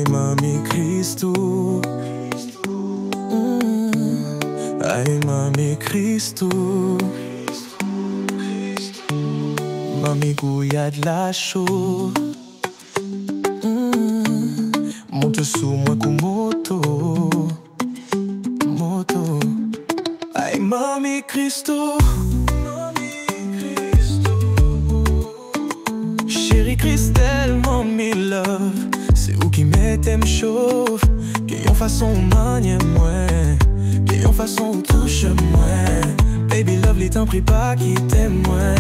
Ay mami Cristo, ay mami Cristo, mami gouya de la chaux, monte sous moi kou moto, ay mami Cristo, chérie Christelle, mommy love, c'est où qui m'était m'chauffe, qui yon façon manie moi, qui yon façon touche moi, baby love li t'en prie pas quitter moi.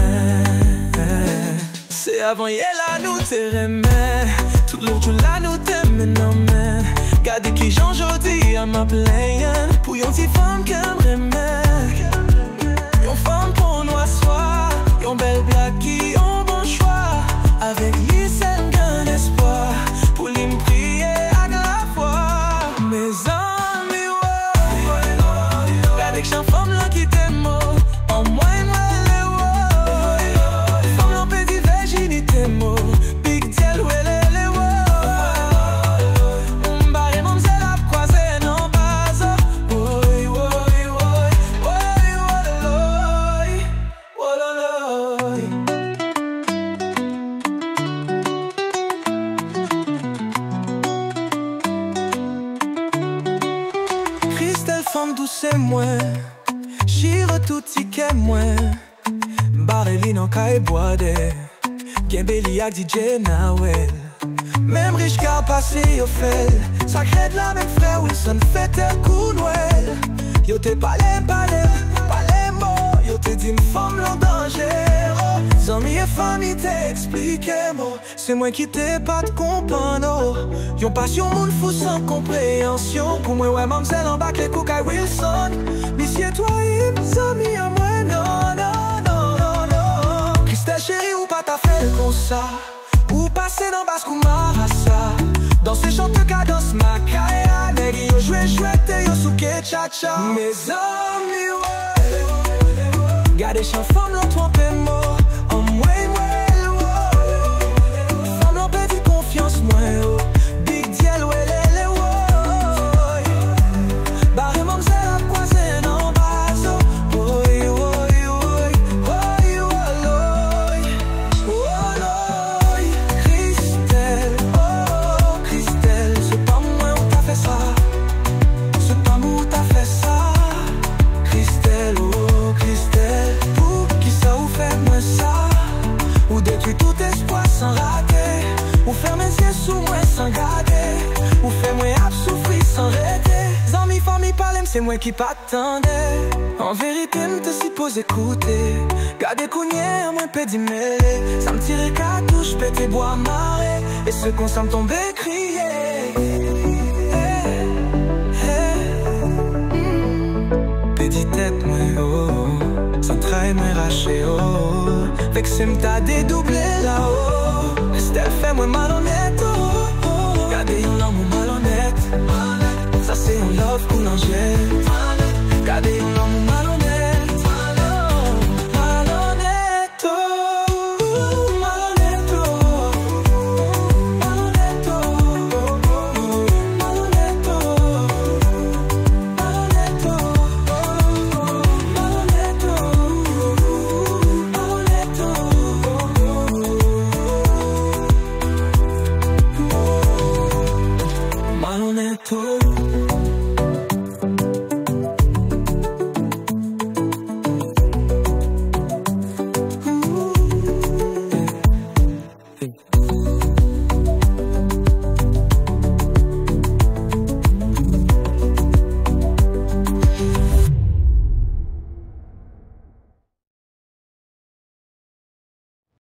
C'est avant hier là nous t'aimais, tout l'autre jour là nous t'aimais non mais, gardez qui j'en jodi à ma plaine, pour yon ti femme qu'aimerait yon femme pour nous asseoir, yon belle blague qui yon bon choix, avec lui c'est un espoir, pour lui me prier à la fois. Mes amis, ouais, regardez que j'en femme là qui t'aime, en moi et moi les ouais, femme là petit virginité, big deal, ouais, les ouais, barré mon zèle à croiser, non pas, ouais, ouais, ouais, ouais, Christelle femme douce et moi, chire tout ticket moi, Barreli nan ka e boade, gen beli ak DJ Nawel. Même riche car passé yo fel, sacré de la même frère Wilson fête kou Noël. Yo te pale mo, yo te di m'femme l'en danger. Zami et famille te explique mo, c'est moi qui te pas de comprendre. Yon passion moun fou sans compréhension, pour moi ouais mamzelle en bac les koukay Wilson. Monsieur toi hip, zami à moi non, non, non, non, non. Christelle chérie ou pas t'as fait comme ça, ou passer dans basse kou marassa, dans ces chants de cadence makaya, nègri yo jouette et yo souke cha-cha. Mes amis ouais, gardez chan femme l'on trompe mort, en moi femme l'on pedi confiance moi, big deal ouais les ouais, barré mamzelle à croiser non baso, oui, oui, oui, oui, oui, Christelle, oh Christelle, c'est pas moi où t'as fait ça, c'est pas moi où t'as fait ça, Christelle, oh Christelle, pour qui ça ou fait moi ça, ou détruit tout espoir sans rater, ou ferme les yeux sous moi sans garder, ou fait moi ap souffrir sans arrêter. Amis, famille, parlem, c'est moi qui t'attendais. En vérité, m'te suppose écouter. Gardez cougné, moi pédi mêlé. Ça me tirait qu'à touche, pété bois marée. Et ce qu'on s'en tombé crier. Pédi tête, moi, oh. Sans trahi, moi, raché, oh. Vexé, m't'a dédoublé là-haut. Estelle fait, moi, malhonnête, oh. Gardez, yon l'amour malhonnête. Ça, c'est un love qu'on en jette.